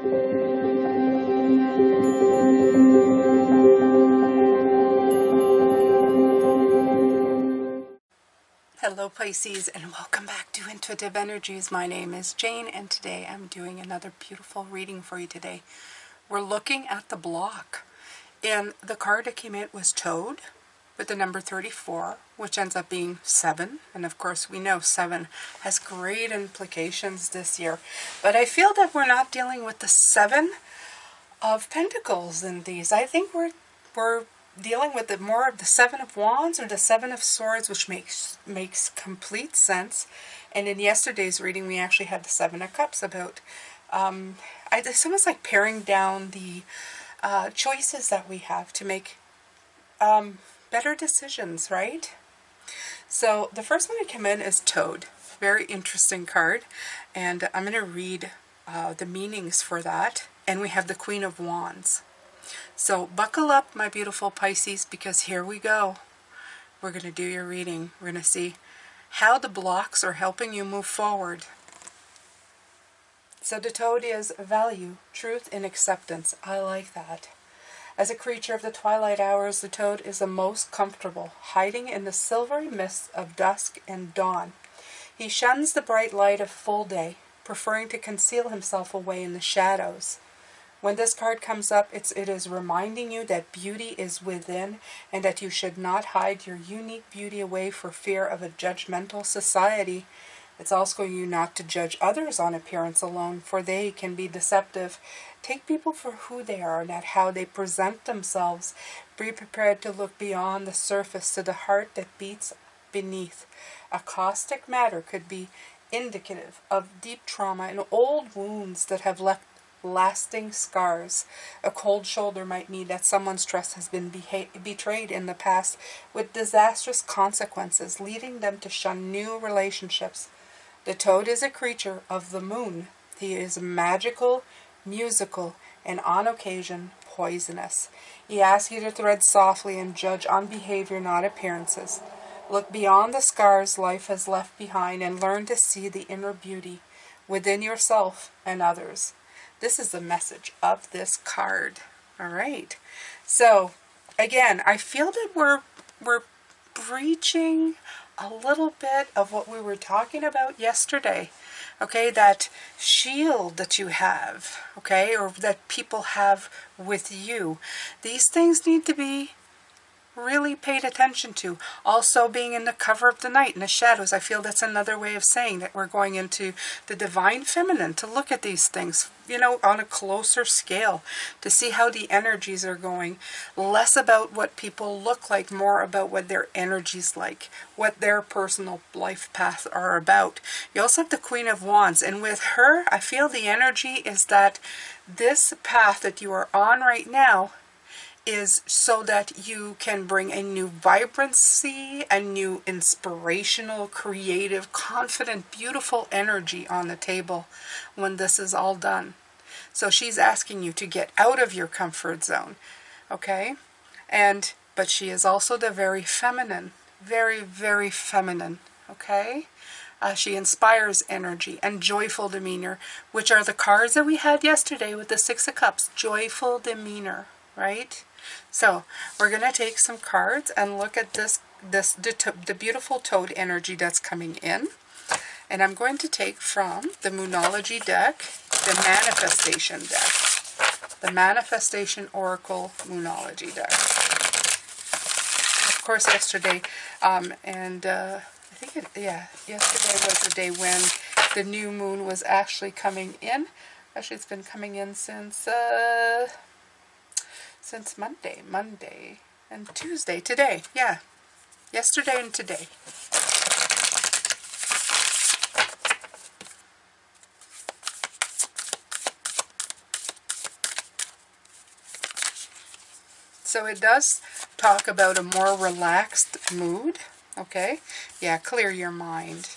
Hello Pisces, and welcome back to Intuitive Energies. My name is Jane, and today I'm doing another beautiful reading for you today. We're looking at the block, and the card that came in was Toad with the number 34, which ends up being 7, and of course we know 7 has great implications this year, but I feel that we're not dealing with the 7 of Pentacles in these. I think we're dealing with more of the 7 of Wands or the 7 of Swords, which makes complete sense. And in yesterday's reading, we actually had the 7 of Cups about, it's almost like paring down the choices that we have to make better decisions, right? So the first one to come in is Toad. Very interesting card. And I'm going to read the meanings for that. And we have the Queen of Wands. So buckle up, my beautiful Pisces, because here we go. We're going to do your reading. We're going to see how the blocks are helping you move forward. So the Toad is value, truth, and acceptance. I like that. As a creature of the twilight hours, the Toad is the most comfortable, hiding in the silvery mists of dusk and dawn. He shuns the bright light of full day, preferring to conceal himself away in the shadows. When this card comes up, it is reminding you that beauty is within and that you should not hide your unique beauty away for fear of a judgmental society. It's also you not to judge others on appearance alone, for they can be deceptive. Take people for who they are, not how they present themselves. Be prepared to look beyond the surface to the heart that beats beneath. A caustic matter could be indicative of deep trauma and old wounds that have left lasting scars. A cold shoulder might mean that someone's trust has been betrayed in the past with disastrous consequences, leading them to shun new relationships. The Toad is a creature of the moon. He is magical, musical, and on occasion poisonous. He asks you to tread softly and judge on behavior, not appearances. Look beyond the scars life has left behind and learn to see the inner beauty within yourself and others. This is the message of this card. All right. So, again, I feel that we're breaching a little bit of what we were talking about yesterday. Okay, that shield that you have, okay, or that people have with you. These things need to be really paid attention to. Also being in the cover of the night, in the shadows. I feel that's another way of saying that we're going into the divine feminine to look at these things, you know, on a closer scale, to see how the energies are going. Less about what people look like, more about what their energy's like, what their personal life paths are about. You also have the Queen of Wands, and with her, I feel the energy is that this path that you are on right now is so that you can bring a new vibrancy, a new inspirational, creative, confident, beautiful energy on the table when this is all done. So she's asking you to get out of your comfort zone, okay? But she is also the very feminine, very, very feminine, okay? She inspires energy and joyful demeanor, which are the cards that we had yesterday with the Six of Cups, joyful demeanor, right? So we're going to take some cards and look at the beautiful Toad energy that's coming in. And I'm going to take from the Moonology deck, the Manifestation deck, the Manifestation Oracle Moonology deck. Of course, yesterday, I think yesterday was the day when the new moon was actually coming in. Actually, it's been coming in since Monday and Tuesday, today, yeah, yesterday and today. So it does talk about a more relaxed mood, okay? Yeah, clear your mind.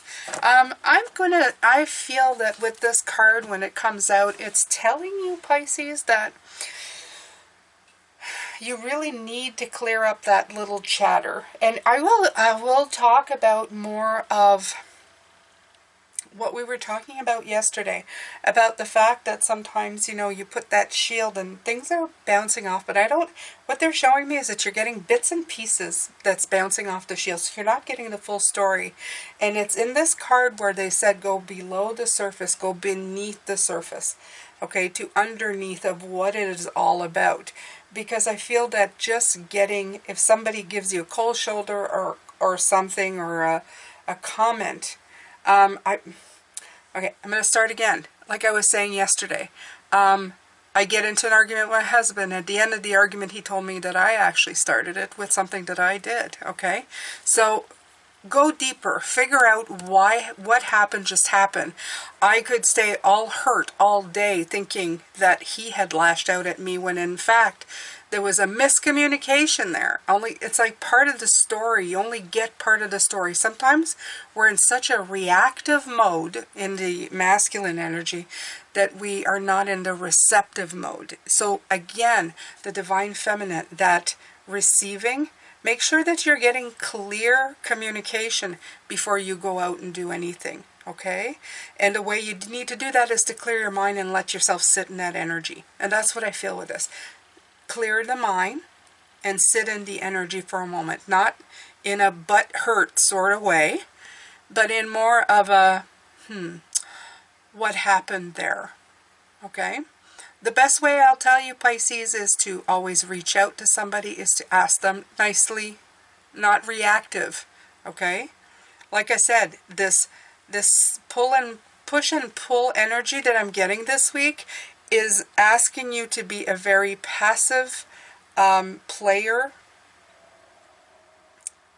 I feel that with this card, when it comes out, it's telling you, Pisces, that you really need to clear up that little chatter. And I will talk about more of what we were talking about yesterday, about the fact that sometimes, you know, you put that shield and things are bouncing off, but what they're showing me is that you're getting bits and pieces that's bouncing off the shield, so you're not getting the full story. And it's in this card where they said go below the surface, go beneath the surface, okay, to underneath of what it is all about. Because I feel that just getting, if somebody gives you a cold shoulder or something, or a comment, okay, I'm going to start again. Like I was saying yesterday, I get into an argument with my husband. At the end of the argument, he told me that I actually started it with something that I did, okay? So go deeper. Figure out why, what happened just happened. I could stay all hurt all day thinking that he had lashed out at me when in fact there was a miscommunication there. It's like part of the story. You only get part of the story. Sometimes we're in such a reactive mode in the masculine energy that we are not in the receptive mode. So again, the divine feminine, that receiving, make sure that you're getting clear communication before you go out and do anything, okay? And the way you need to do that is to clear your mind and let yourself sit in that energy. And that's what I feel with this. Clear the mind and sit in the energy for a moment. Not in a butt hurt sort of way, but in more of a, what happened there, okay? The best way I'll tell you, Pisces, is to always reach out to somebody, is to ask them nicely, not reactive, okay? Like I said, this pull and push and pull energy that I'm getting this week is asking you to be a very passive player,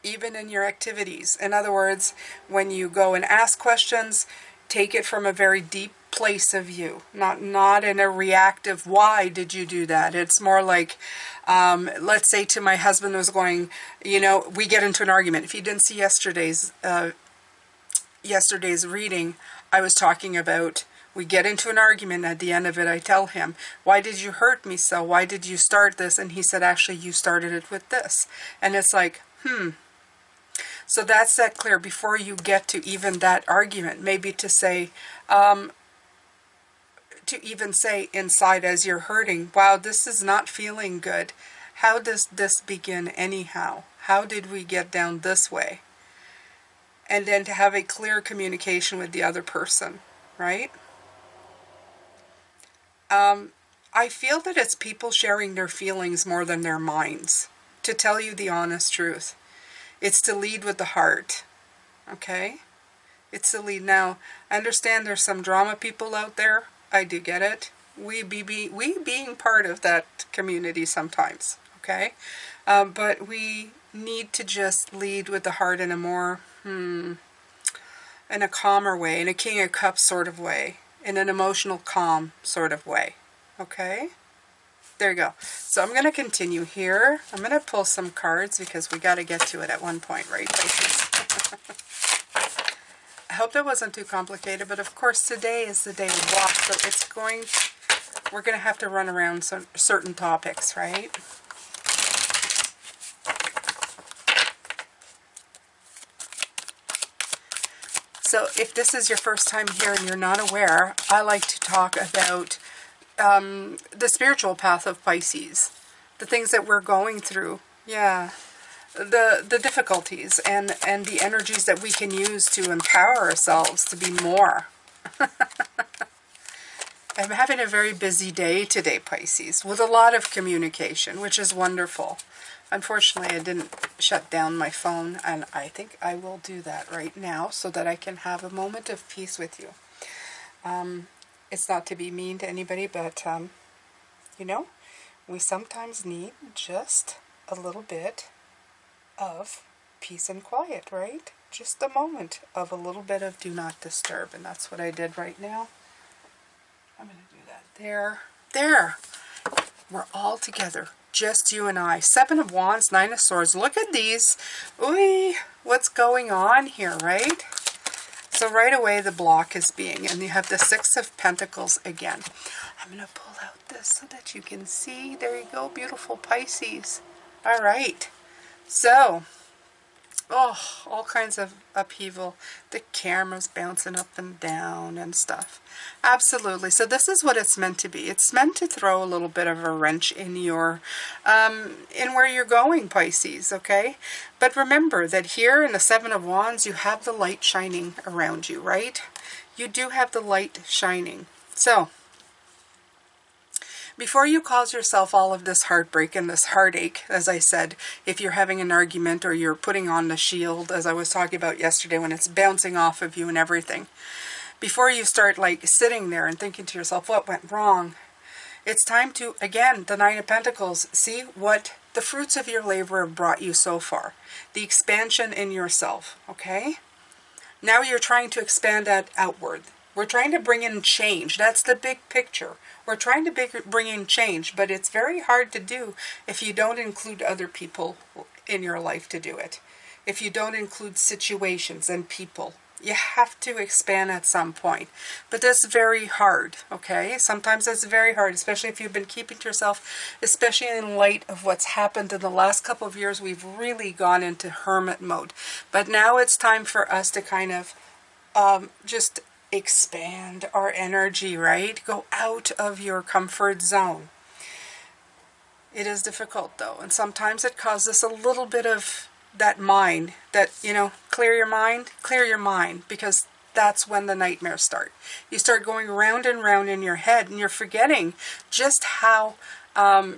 even in your activities. In other words, when you go and ask questions, take it from a very deep place of you, not in a reactive, why did you do that? It's more like, let's say to my husband was going, you know, we get into an argument. If you didn't see yesterday's reading, I was talking about, we get into an argument. At the end of it, I tell him, why did you hurt me so? Why did you start this? And he said, actually, you started it with this. And it's like, So that's that clear before you get to even that argument. Maybe to say, inside as you're hurting, wow, this is not feeling good. How does this begin anyhow? How did we get down this way? And then to have a clear communication with the other person, right? I feel that it's people sharing their feelings more than their minds. To tell you the honest truth. It's to lead with the heart. Okay? It's to lead. Now, I understand there's some drama people out there. I do get it. We being part of that community sometimes. Okay? But we need to just lead with the heart in a more, in a calmer way, in a King of Cups sort of way, in an emotional calm sort of way. Okay? There you go. So I'm going to continue here. I'm going to pull some cards because we got to get to it at one point, right, Pisces? I hope that wasn't too complicated, but of course today is the day of walk, so we're going to have to run around some certain topics, right? So if this is your first time here and you're not aware, I like to talk about the spiritual path of Pisces, the things that we're going through, the difficulties and the energies that we can use to empower ourselves to be more. I'm having a very busy day today, Pisces, with a lot of communication, which is wonderful. Unfortunately, I didn't shut down my phone, and I think I will do that right now so that I can have a moment of peace with you. It's not to be mean to anybody, but, you know, we sometimes need just a little bit of peace and quiet, right? Just a moment of a little bit of do not disturb, and that's what I did right now. I'm going to do that there. There! We're all together. Just you and I. 7 of Wands, 9 of Swords. Look at these. Ooh, what's going on here, right? So right away the block is being, and you have the 6 of Pentacles again. I'm going to pull out this so that you can see. There you go, beautiful Pisces. All right. So oh, all kinds of upheaval. The camera's bouncing up and down and stuff. Absolutely. So this is what it's meant to be. It's meant to throw a little bit of a wrench in your, in where you're going, Pisces, okay? But remember that here in the Seven of Wands, you have the light shining around you, right? You do have the light shining. So, before you cause yourself all of this heartbreak and this heartache, as I said, if you're having an argument or you're putting on the shield, as I was talking about yesterday, when it's bouncing off of you and everything, before you start like sitting there and thinking to yourself, what went wrong? It's time to, again, the Nine of Pentacles, see what the fruits of your labor have brought you so far. The expansion in yourself, okay? Now you're trying to expand that outward. We're trying to bring in change. That's the big picture. We're trying to bring in change, but it's very hard to do if you don't include other people in your life to do it. If you don't include situations and people. You have to expand at some point. But that's very hard, okay? Sometimes it's very hard, especially if you've been keeping to yourself, especially in light of what's happened in the last couple of years. We've really gone into hermit mode. But now it's time for us to kind of just expand our energy, right? Go out of your comfort zone. It is difficult, though, and sometimes it causes a little bit of that mind, that, you know, clear your mind, because that's when the nightmares start. You start going round and round in your head, and you're forgetting just how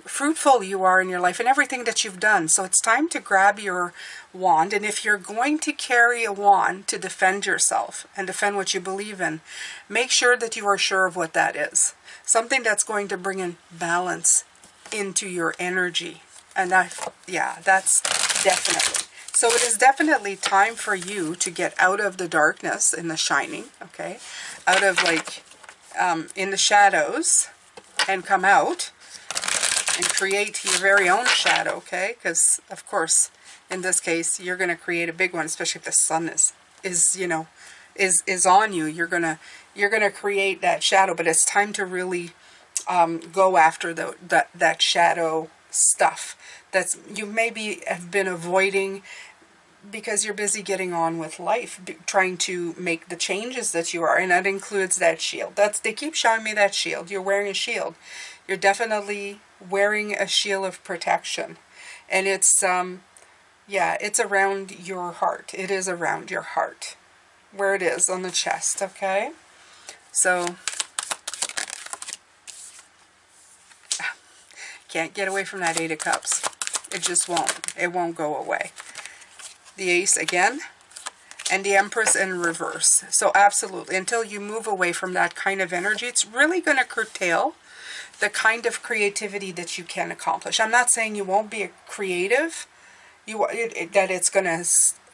fruitful you are in your life and everything that you've done. So it's time to grab your wand, and if you're going to carry a wand to defend yourself and defend what you believe in, make sure that you are sure of what that is. Something that's going to bring in balance into your energy. And that, yeah, that's definitely. So it is definitely time for you to get out of the darkness in the shining, okay? Out of like, in the shadows, and come out and create your very own shadow, okay? Because, of course, in this case, you're going to create a big one, especially if the sun is you know, is on you. You're gonna create that shadow, but it's time to really go after that shadow stuff that's you maybe have been avoiding because you're busy getting on with life, trying to make the changes that you are, and that includes that shield. They keep showing me that shield. You're wearing a shield. You're definitely wearing a shield of protection, and it's yeah, it's around your heart. It is around your heart, where it is on the chest. Okay, so can't get away from that Eight of Cups. It just won't. It won't go away. The Ace again, and the Empress in reverse. So absolutely, until you move away from that kind of energy, it's really going to curtail the kind of creativity that you can accomplish. I'm not saying you won't be a creative, that it's going to,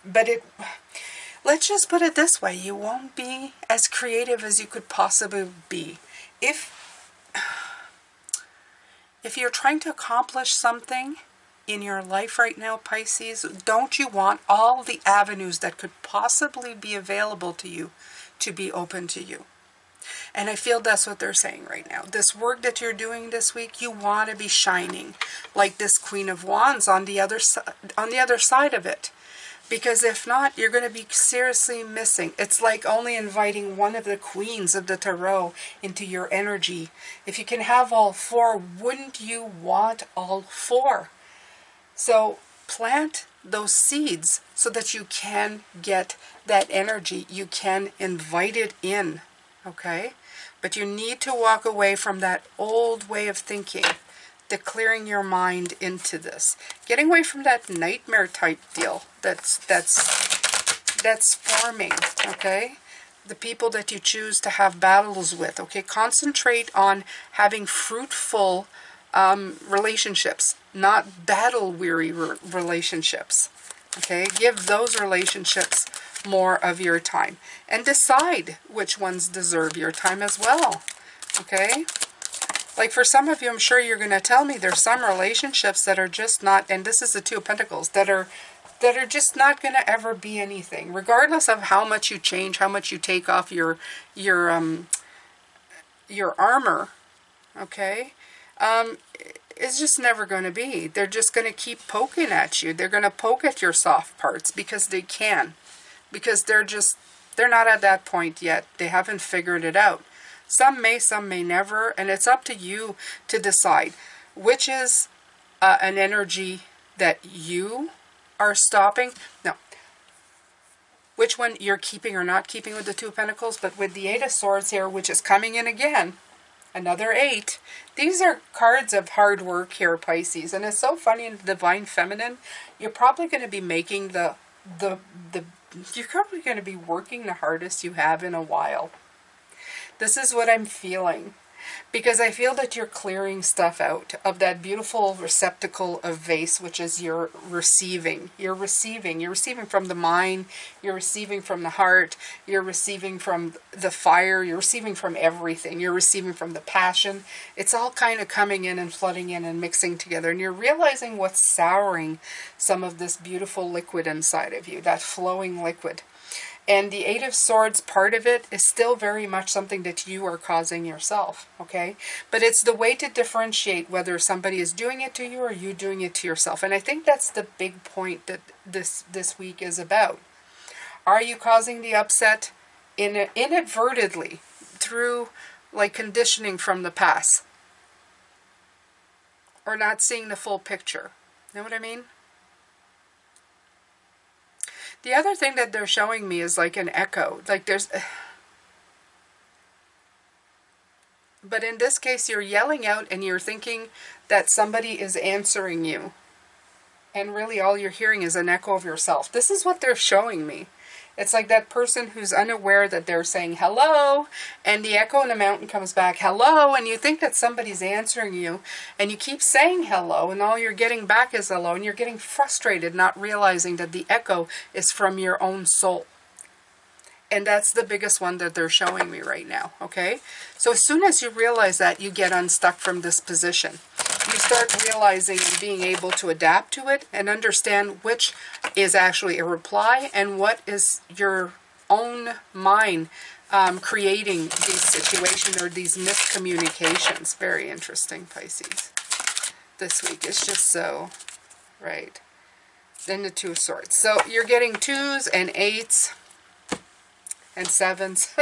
but let's just put it this way, you won't be as creative as you could possibly be. If you're trying to accomplish something in your life right now, Pisces, don't you want all the avenues that could possibly be available to you to be open to you? And I feel that's what they're saying right now. This work that you're doing this week, you want to be shining like this Queen of Wands on the other side of it. Because if not, you're going to be seriously missing. It's like only inviting one of the queens of the tarot into your energy. If you can have all four, wouldn't you want all four? So plant those seeds so that you can get that energy. You can invite it in, okay? But you need to walk away from that old way of thinking, the clearing your mind into this. Getting away from that nightmare type deal that's forming, okay? The people that you choose to have battles with, okay? Concentrate on having fruitful relationships, not battle-weary relationships, okay? Give those relationships more of your time. And decide which ones deserve your time as well, okay? Like for some of you, I'm sure you're going to tell me there's some relationships that are just not, and this is the Two of Pentacles, that are just not going to ever be anything, regardless of how much you change, how much you take off your armor, okay? It's just never going to be. They're just going to keep poking at you. They're going to poke at your soft parts because they can. Because they're not at that point yet. They haven't figured it out. Some may never, and it's up to you to decide which is an energy that you are stopping. No. Which one you're keeping or not keeping with the Two of Pentacles, but with the Eight of Swords here, which is coming in again, another 8. These are cards of hard work here, Pisces. And it's so funny in the Divine Feminine, you're probably going to be making you're probably going to be working the hardest you have in a while. This is what I'm feeling. Because I feel that you're clearing stuff out of that beautiful receptacle of vase, which is your receiving. You're receiving from the mind, you're receiving from the heart, you're receiving from the fire, you're receiving from everything. You're receiving from the passion. It's all kind of coming in and flooding in and mixing together. And you're realizing what's souring some of this beautiful liquid inside of you, that flowing liquid. And the Eight of Swords, part of it is still very much something that you are causing yourself, okay? But it's the way to differentiate whether somebody is doing it to you or you doing it to yourself. And I think that's the big point that this week is about. Are you causing the upset inadvertently through like conditioning from the past? Or not seeing the full picture? You know what I mean? The other thing that they're showing me is like an echo. Like there's... But in this case, you're yelling out and you're thinking that somebody is answering you. And really all you're hearing is an echo of yourself. This is what they're showing me. It's like that person who's unaware that they're saying hello, and the echo in the mountain comes back, hello, and you think that somebody's answering you, and you keep saying hello, and all you're getting back is hello, and you're getting frustrated, not realizing that the echo is from your own soul. And that's the biggest one that they're showing me right now, okay? So as soon as you realize that, you get unstuck from this position. You start realizing and being able to adapt to it and understand which is actually a reply and what is your own mind creating these situations or these miscommunications. Very interesting, Pisces. This week is just so, right. Then the Two of Swords. So you're getting 2s and 8s. And 7s.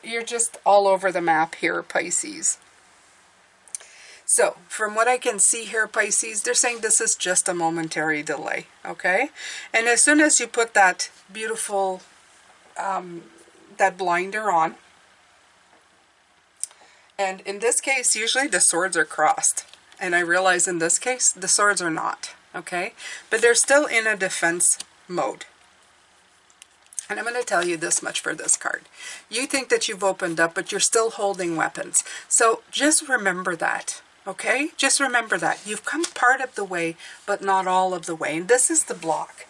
You're just all over the map here, Pisces. So, from what I can see here, Pisces, they're saying this is just a momentary delay, okay? And as soon as you put that beautiful, that blinder on, and in this case, usually the swords are crossed. And I realize in this case, the swords are not, okay? But they're still in a defense mode. And I'm going to tell you this much for this card. You think that you've opened up, but you're still holding weapons. So just remember that, okay? Just remember that. You've come part of the way, but not all of the way. And this is the block.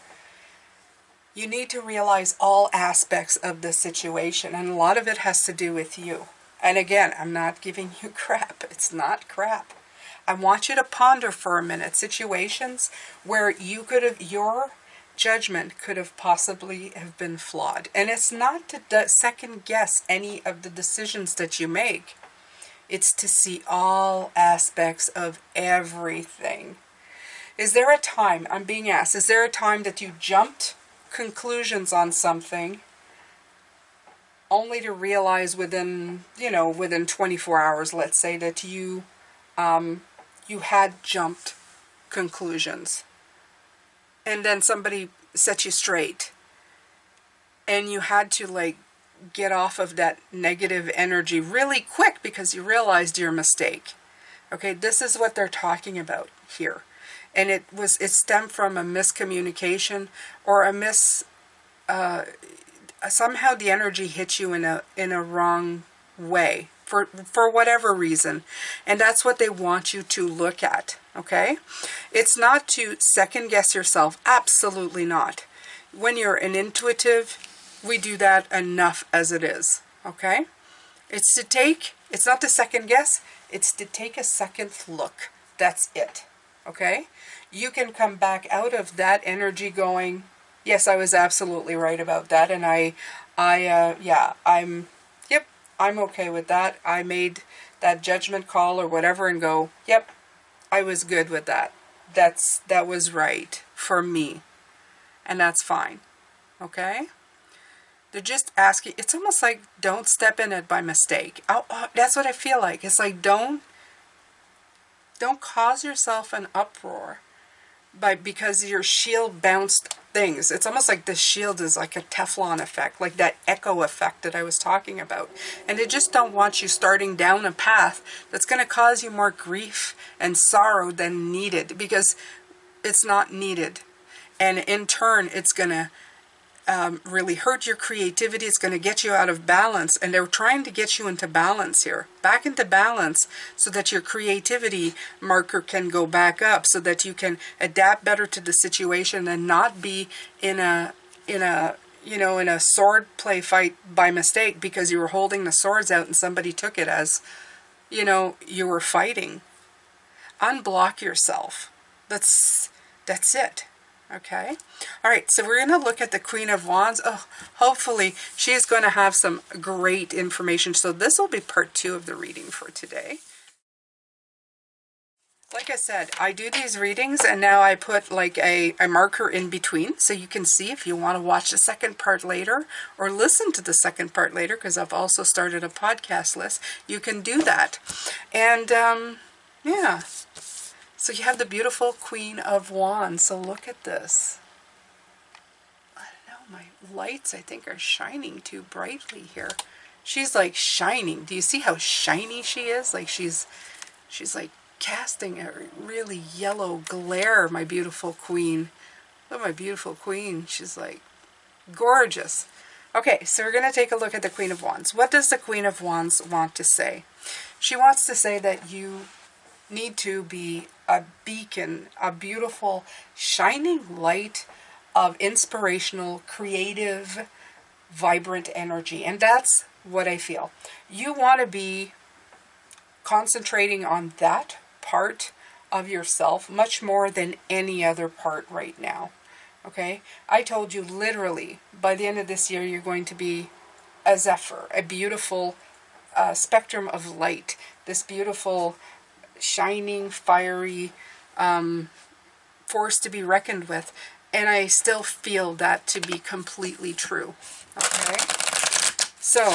You need to realize all aspects of the situation. And a lot of it has to do with you. And again, I'm not giving you crap. It's not crap. I want you to ponder for a minute situations where you could have, your judgment could have possibly have been flawed. And it's not to second guess any of the decisions that you make. It's to see all aspects of everything. Is there a time, I'm being asked, is there a time that you jumped conclusions on something only to realize within 24 hours, let's say, that you had jumped conclusions? And then somebody set you straight. And you had to get off of that negative energy really quick because you realized your mistake. Okay, this is what they're talking about here. And it stemmed from a miscommunication or somehow the energy hit you in a wrong way. For whatever reason. And that's what they want you to look at, okay? It's not to second guess yourself. Absolutely not. When you're an intuitive, we do that enough as it is, okay? It's not to second guess, it's to take a second look. That's it, okay? You can come back out of that energy going, yes, I was absolutely right about that, and I'm okay with that. I made that judgment call or whatever and go, yep, I was good with that. That was right for me. And that's fine. Okay? They're just asking, it's almost like don't step in it by mistake. That's what I feel like. It's like don't cause yourself an uproar because your shield bounced things. It's almost like the shield is like a Teflon effect, like that echo effect that I was talking about. And they just don't want you starting down a path that's going to cause you more grief and sorrow than needed, because it's not needed. And in turn, it's going to really hurt your creativity. It's going to get you out of balance, and they're trying to get you into balance here, back into balance, so that your creativity marker can go back up, so that you can adapt better to the situation and not be in a sword play fight by mistake because you were holding the swords out and somebody took it as, you were fighting. Unblock yourself. That's it. Okay. All right. So we're going to look at the Queen of Wands. Oh, hopefully she's going to have some great information. So this will be part 2 of the reading for today. Like I said, I do these readings and now I put like a marker in between so you can see if you want to watch the second part later or listen to the second part later, because I've also started a podcast list. You can do that. And yeah. So you have the beautiful Queen of Wands. So look at this. I don't know, my lights I think are shining too brightly here. She's like shining. Do you see how shiny she is? Like she's like casting a really yellow glare, my beautiful queen. Look at my beautiful queen. She's like gorgeous. Okay, so we're going to take a look at the Queen of Wands. What does the Queen of Wands want to say? She wants to say that you need to be a beacon, a beautiful, shining light of inspirational, creative, vibrant energy. And that's what I feel. You want to be concentrating on that part of yourself much more than any other part right now. Okay? I told you literally by the end of this year you're going to be a zephyr, a beautiful spectrum of light, this beautiful shining, fiery force to be reckoned with. And I still feel that to be completely true. Okay? So,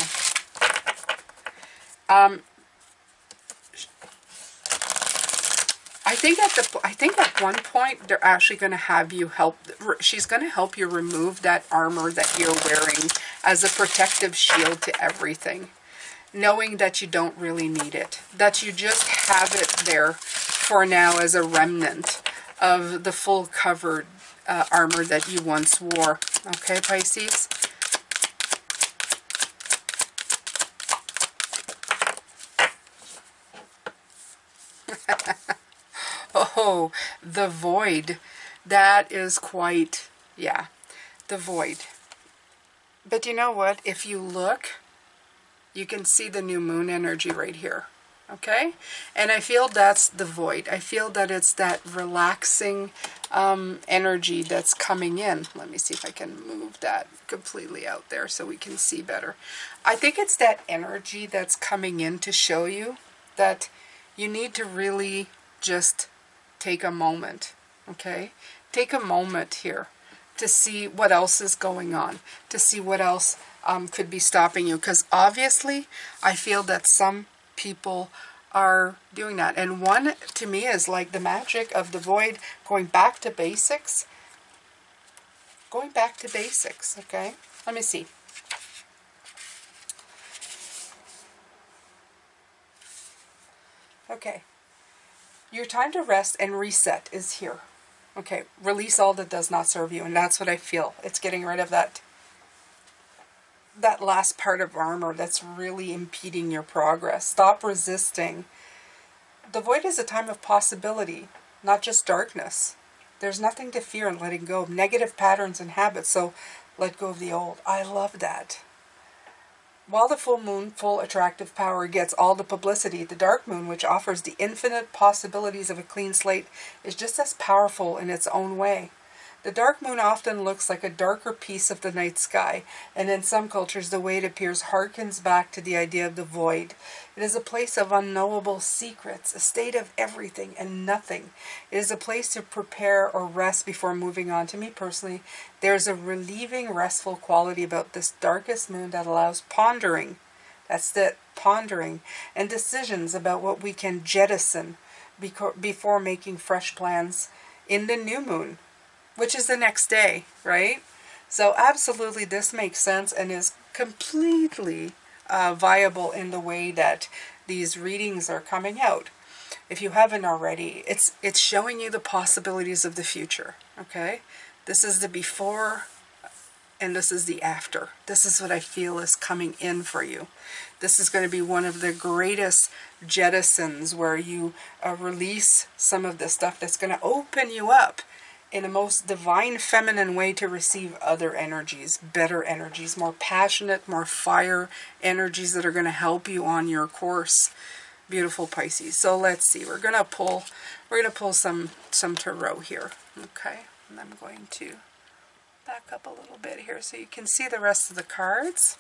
I think at one point they're actually going to have you help. She's going to help you remove that armor that you're wearing as a protective shield to everything, knowing that you don't really need it, that you just have it there for now as a remnant of the full covered armor that you once wore. Okay, Pisces? Oh, the void. That is quite, yeah, the void. But you know what? If you look, you can see the new moon energy right here. Okay? And I feel that's the void. I feel that it's that relaxing energy that's coming in. Let me see if I can move that completely out there so we can see better. I think it's that energy that's coming in to show you that you need to really just take a moment. Okay? Take a moment here to see what else is going on, to see what else could be stopping you. Because obviously, I feel that some people are doing that. And one, to me, is like the magic of the void, going back to basics. Going back to basics, okay? Let me see. Okay. Your time to rest and reset is here. Okay, release all that does not serve you. And that's what I feel. It's getting rid of that last part of armor that's really impeding your progress. Stop resisting. The void is a time of possibility, not just darkness. There's nothing to fear in letting go of negative patterns and habits, so let go of the old. I love that. While the full moon, full attractive power, gets all the publicity, the dark moon, which offers the infinite possibilities of a clean slate, is just as powerful in its own way. The dark moon often looks like a darker piece of the night sky, and in some cultures the way it appears harkens back to the idea of the void. It is a place of unknowable secrets, a state of everything and nothing. It is a place to prepare or rest before moving on. To me personally, there's a relieving, restful quality about this darkest moon that allows pondering. That's the pondering and decisions about what we can jettison before making fresh plans in the new moon, which is the next day, right? So absolutely this makes sense and is completely viable in the way that these readings are coming out. If you haven't already, it's showing you the possibilities of the future, okay? This is the before and this is the after. This is what I feel is coming in for you. This is going to be one of the greatest jettisons where you release some of the stuff that's going to open you up in a most divine feminine way to receive other energies, better energies, more passionate, more fire energies that are going to help you on your course. Beautiful Pisces. So let's see. We're going to pull some tarot here. Okay. And I'm going to back up a little bit here so you can see the rest of the cards.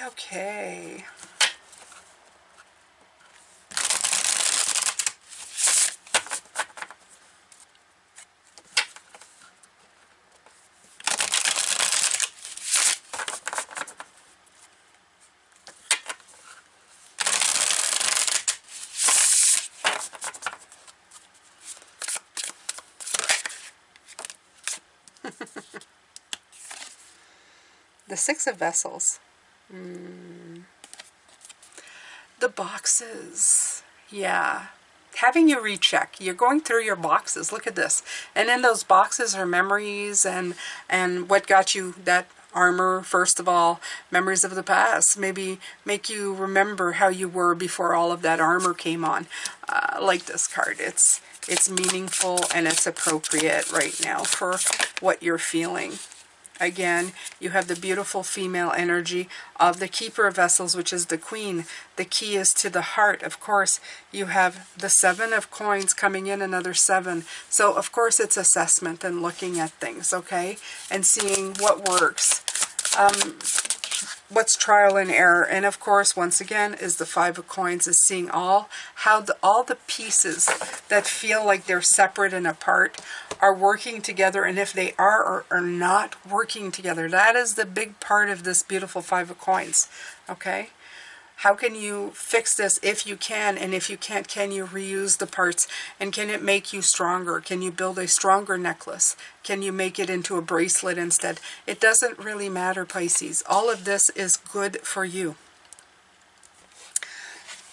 Okay. The Six of Vessels. The boxes. Yeah. Having you recheck. You're going through your boxes. Look at this. And in those boxes are memories and what got you that armor, first of all, memories of the past. Maybe make you remember how you were before all of that armor came on. Like this card. It's meaningful and it's appropriate right now for what you're feeling. Again, you have the beautiful female energy of the Keeper of Vessels, which is the Queen. The key is to the heart. Of course, you have the Seven of Coins coming in, another 7. So, of course, it's assessment and looking at things, okay? And seeing what works. What's trial and error. And, of course, once again, is the Five of Coins, is seeing all the pieces that feel like they're separate and apart are working together, and if they are or are not working together, that is the big part of this beautiful Five of Coins, okay? How can you fix this if you can, and if you can't, can you reuse the parts, and can it make you stronger? Can you build a stronger necklace? Can you make it into a bracelet instead? It doesn't really matter, Pisces. All of this is good for you.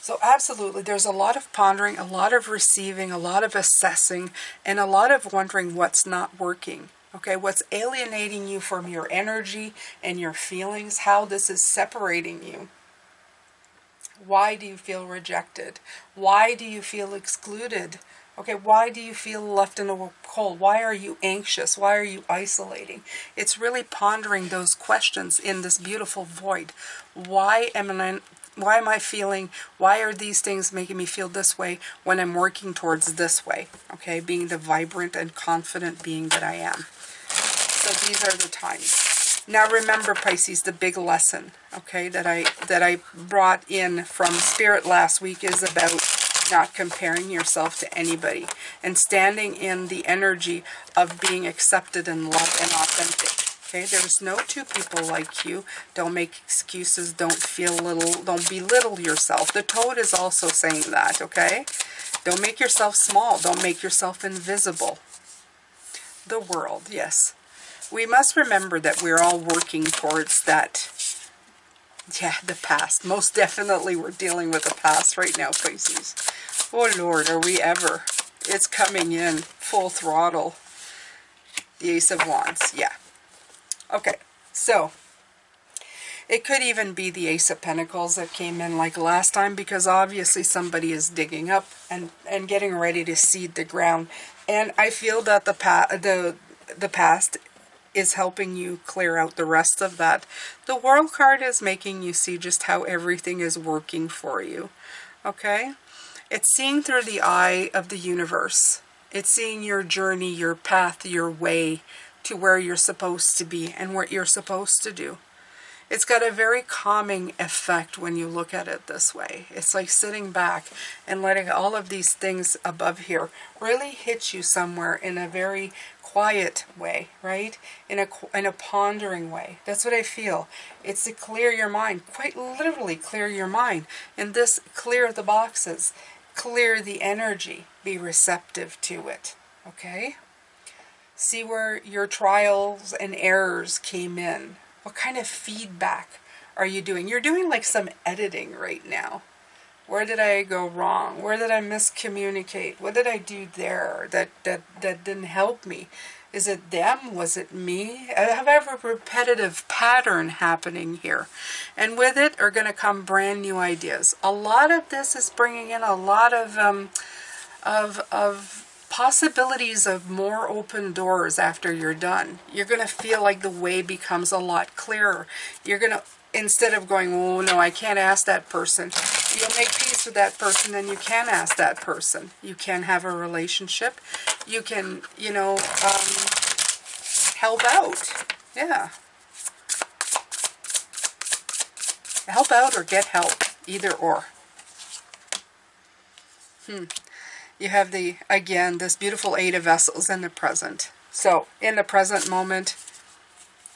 So absolutely, there's a lot of pondering, a lot of receiving, a lot of assessing, and a lot of wondering what's not working. Okay, what's alienating you from your energy and your feelings, how this is separating you. Why do you feel rejected? Why do you feel excluded? Okay, why do you feel left in the cold? Why are you anxious? Why are you isolating? It's really pondering those questions in this beautiful void. Why am I feeling, why are these things making me feel this way when I'm working towards this way? Okay, being the vibrant and confident being that I am. So these are the times. Now remember, Pisces, the big lesson, okay, that I brought in from Spirit last week is about not comparing yourself to anybody and standing in the energy of being accepted and loved and authentic. Okay, there's no two people like you. Don't make excuses. Don't belittle yourself. The Toad is also saying that, okay? Don't make yourself small. Don't make yourself invisible. The world, yes. We must remember that we're all working towards that, the past. Most definitely we're dealing with the past right now, Pisces. Oh, Lord, are we ever? It's coming in full throttle. The Ace of Wands, yeah. Okay, so it could even be the Ace of Pentacles that came in like last time, because obviously somebody is digging up and getting ready to seed the ground. And I feel that the past is helping you clear out the rest of that. The World card is making you see just how everything is working for you. Okay? It's seeing through the eye of the universe. It's seeing your journey, your path, your way to where you're supposed to be and what you're supposed to do. It's got a very calming effect when you look at it this way. It's like sitting back and letting all of these things above here really hit you somewhere in a very quiet way, right? In a pondering way. That's what I feel. It's to clear your mind, quite literally clear your mind. And this, clear the boxes, clear the energy, be receptive to it, okay? See where your trials and errors came in. What kind of feedback are you doing? You're doing like some editing right now. Where did I go wrong? Where did I miscommunicate? What did I do there that didn't help me? Is it them? Was it me? I have a repetitive pattern happening here. And with it are going to come brand new ideas. A lot of this is bringing in a lot of possibilities of more open doors after you're done. You're going to feel like the way becomes a lot clearer. You're going to, instead of going, oh no, I can't ask that person, you'll make peace with that person, and you can ask that person. You can have a relationship. You can, you know, help out. Yeah. Help out or get help. Either or. You have the, again, this beautiful Eight of Vessels in the present. So, in the present moment,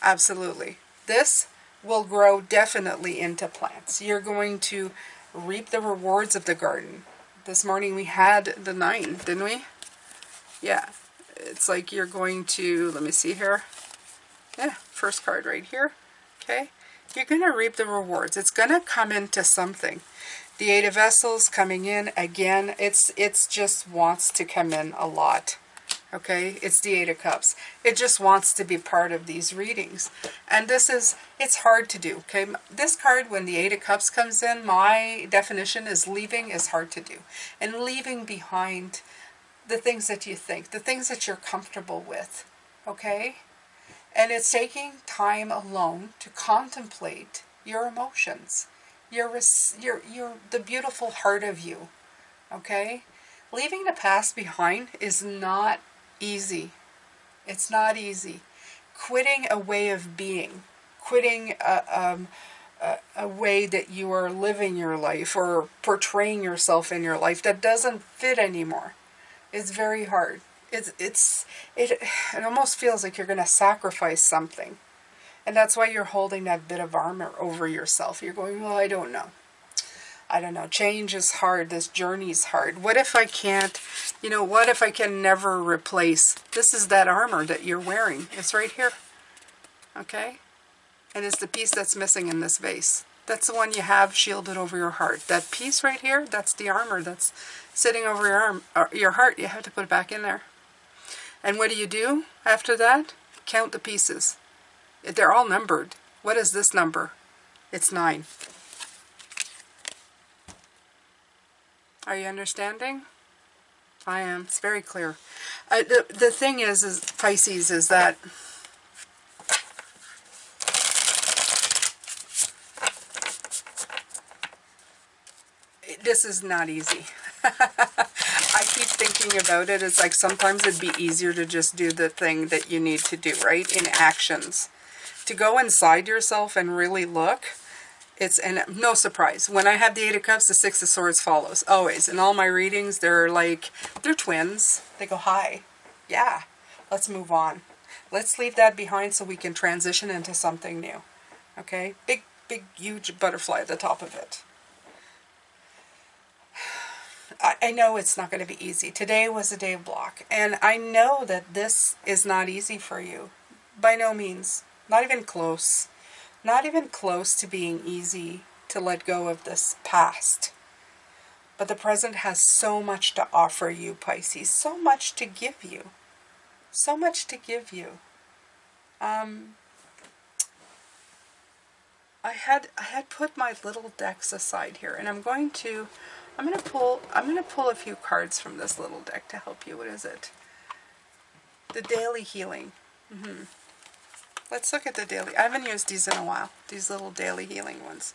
absolutely. This will grow definitely into plants. You're going to reap the rewards of the garden. This morning we had the 9, didn't we? Yeah. It's like you're going to, let me see here. Yeah, first card right here. Okay. You're going to reap the rewards. It's going to come into something. The Eight of Vessels coming in, again, it's just wants to come in a lot, okay? It's the Eight of Cups. It just wants to be part of these readings. And this is, it's hard to do, okay? This card, when the Eight of Cups comes in, my definition is leaving is hard to do. And leaving behind the things that you think, the things that you're comfortable with, okay? And it's taking time alone to contemplate your emotions. The beautiful heart of you, okay? Leaving the past behind is not easy. It's not easy. Quitting a way of being, quitting a way that you are living your life or portraying yourself in your life that doesn't fit anymore. It's very hard. It almost feels like you're going to sacrifice something. And that's why you're holding that bit of armor over yourself. You're going, well, I don't know. I don't know. Change is hard. This journey is hard. What if I can't, you know, what if I can never replace? This is that armor that you're wearing. It's right here. Okay? And it's the piece that's missing in this vase. That's the one you have shielded over your heart. That piece right here, that's the armor that's sitting over your heart. You have to put it back in there. And what do you do after that? Count the pieces. They're all numbered. What is this number? It's 9. Are you understanding? I am. It's very clear. The thing is Pisces, is that this is not easy. I keep thinking about it. It's like sometimes it'd be easier to just do the thing that you need to do, right? In actions. To go inside yourself and really look, it's, and no surprise. When I have the Eight of Cups, the Six of Swords follows. Always. In all my readings, they're twins. They go, hi. Yeah. Let's move on. Let's leave that behind so we can transition into something new. Okay? Big, huge butterfly at the top of it. I know it's not going to be easy. Today was a day of block. And I know that this is not easy for you. By no means. Not even close. Not even close to being easy to let go of this past. But the present has so much to offer you, Pisces. So much to give you. So much to give you. I had put my little decks aside here, and I'm going to pull a few cards from this little deck to help you. What is it? The Daily Healing. Let's look at the daily. I haven't used these in a while. These little daily healing ones.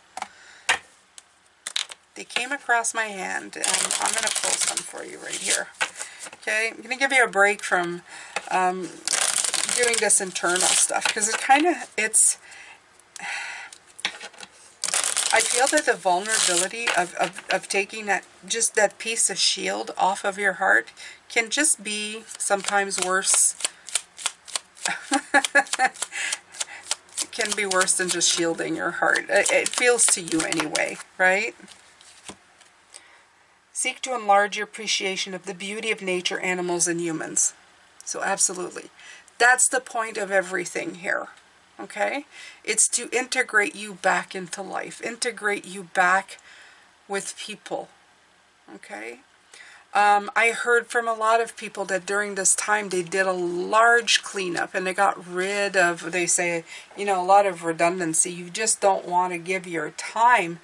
They came across my hand, and I'm going to pull some for you right here. Okay, I'm going to give you a break from doing this internal stuff, because I feel that the vulnerability of taking that piece of shield off of your heart can just be sometimes worse. It can be worse than just shielding your heart. It feels to you anyway, right? Seek to enlarge your appreciation of the beauty of nature, animals, and humans. So absolutely. That's the point of everything here. Okay? It's to integrate you back into life. Integrate you back with people. Okay? I heard from a lot of people that during this time they did a large cleanup and they got rid of, they say, a lot of redundancy. You just don't want to give your time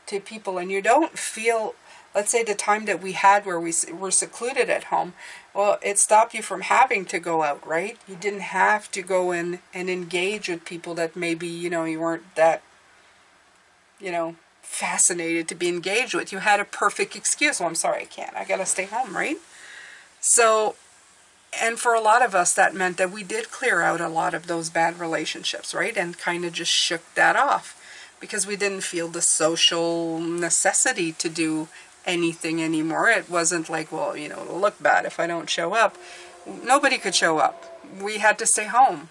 to people, and you don't feel, let's say the time that we had where we were secluded at home, well, it stopped you from having to go out, right? You didn't have to go in and engage with people that maybe, you weren't that, fascinated to be engaged with. You had a perfect excuse. Well, I'm sorry, I can't. I got to stay home, right? So, and for a lot of us, that meant that we did clear out a lot of those bad relationships, right? And kind of just shook that off because we didn't feel the social necessity to do anything anymore. It wasn't like, well, it'll look bad if I don't show up. Nobody could show up. We had to stay home.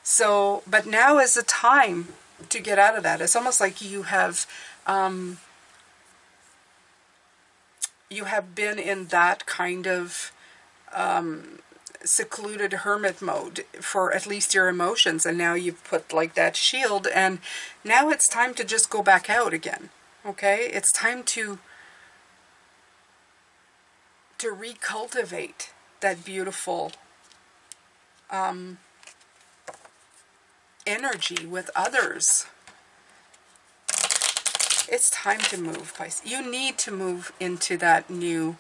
So, but now is the time to get out of that. It's almost like you have been in that kind of secluded hermit mode for at least your emotions, and now you've put like that shield, and now it's time to just go back out again. Okay? It's time to recultivate that beautiful energy with others. It's time to move, Pisces. You need to move into that new,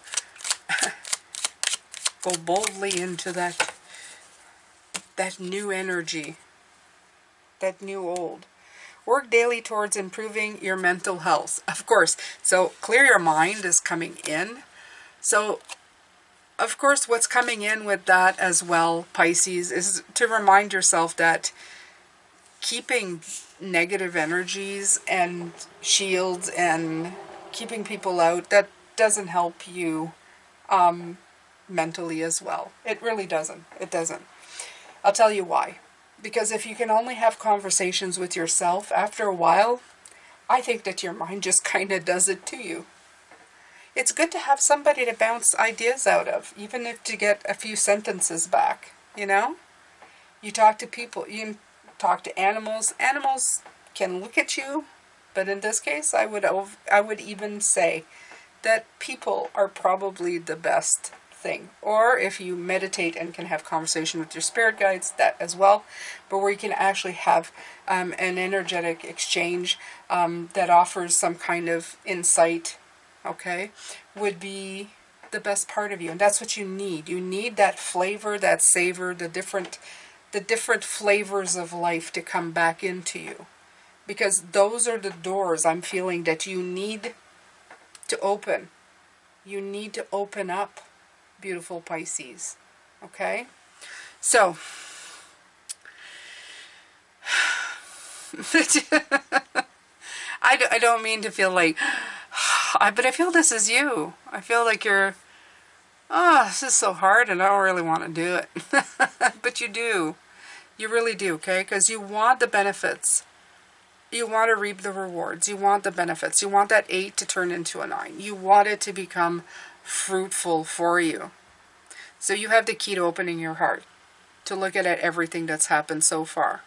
go boldly into that new energy, that new old. Work daily towards improving your mental health. Of course, so clear your mind is coming in. So, of course, what's coming in with that as well, Pisces, is to remind yourself that keeping negative energies and shields and keeping people out, that doesn't help you mentally as well. It really doesn't. It doesn't. I'll tell you why. Because if you can only have conversations with yourself, after a while, I think that your mind just kind of does it to you. It's good to have somebody to bounce ideas out of, even if to get a few sentences back, You talk to people, you talk to animals. Animals can look at you, but in this case, I would even say that people are probably the best thing. Or if you meditate and can have conversation with your spirit guides, that as well, but where you can actually have an energetic exchange that offers some kind of insight, okay, would be the best part of you. And that's what you need. You need that flavor, that savor, the different flavors of life to come back into you. Because those are the doors I'm feeling that you need to open. You need to open up, beautiful Pisces. Okay? So, I don't mean to feel like, but I feel this is you. I feel like you're, this is so hard and I don't really want to do it. But you do. You really do, okay? Because you want the benefits. You want to reap the rewards. You want the benefits. You want that 8 to turn into a 9. You want it to become fruitful for you. So you have the key to opening your heart, to look at everything that's happened so far.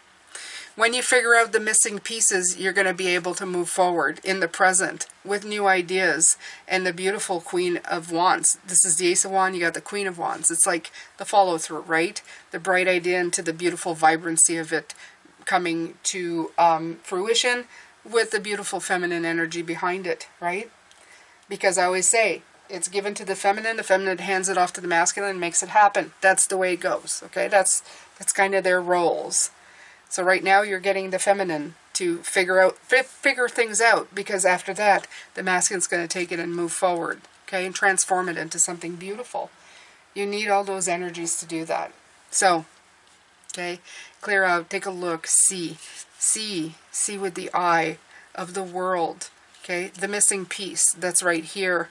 When you figure out the missing pieces, you're going to be able to move forward in the present with new ideas and the beautiful Queen of Wands. This is the Ace of Wands, you got the Queen of Wands. It's like the follow-through, right? The bright idea into the beautiful vibrancy of it coming to fruition with the beautiful feminine energy behind it, right? Because I always say, it's given to the feminine hands it off to the masculine and makes it happen. That's the way it goes, okay? That's kind of their roles. So right now you're getting the feminine to figure things out, because after that, the masculine's going to take it and move forward, okay, and transform it into something beautiful. You need all those energies to do that. So, okay, clear out, take a look, see with the eye of the world, okay, the missing piece that's right here,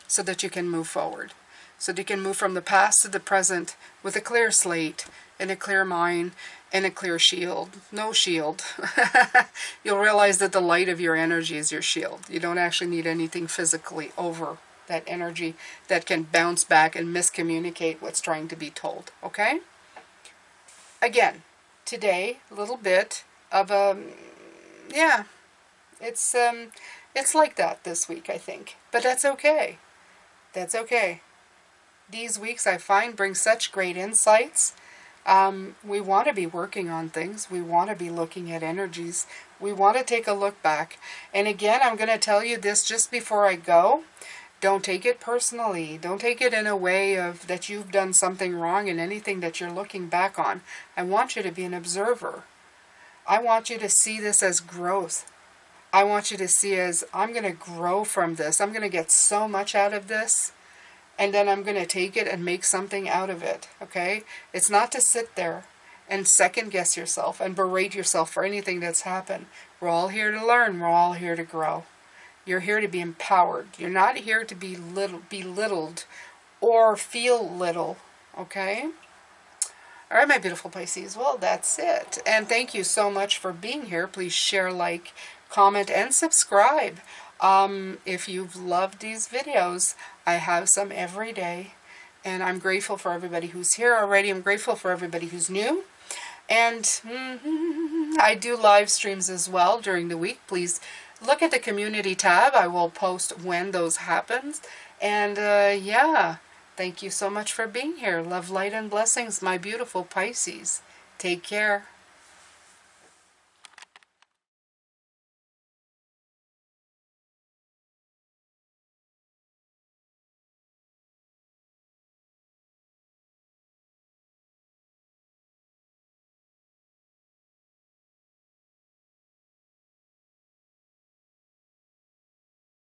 so that you can move forward. So that you can move from the past to the present with a clear slate and a clear mind and a clear shield. No shield. You'll realize that the light of your energy is your shield. You don't actually need anything physically over that energy that can bounce back and miscommunicate what's trying to be told. Okay? Again, today, a little bit of a, yeah, it's like that this week, I think. But that's okay. That's okay. These weeks, I find, bring such great insights. We want to be working on things. We want to be looking at energies. We want to take a look back. And again, I'm going to tell you this just before I go. Don't take it personally. Don't take it in a way of that you've done something wrong in anything that you're looking back on. I want you to be an observer. I want you to see this as growth. I want you to see as, I'm going to grow from this. I'm going to get so much out of this. And then I'm going to take it and make something out of it, okay? It's not to sit there and second guess yourself and berate yourself for anything that's happened. We're all here to learn. We're all here to grow. You're here to be empowered. You're not here to be belittled or feel little, okay? All right, my beautiful Pisces. Well, that's it. And thank you so much for being here. Please share, like, comment, and subscribe. If you've loved these videos, I have some every day, and I'm grateful for everybody who's here already. I'm grateful for everybody who's new, and I do live streams as well during the week. Please look at the community tab. I will post when those happen, and yeah, thank you so much for being here. Love, light, and blessings, my beautiful Pisces. Take care.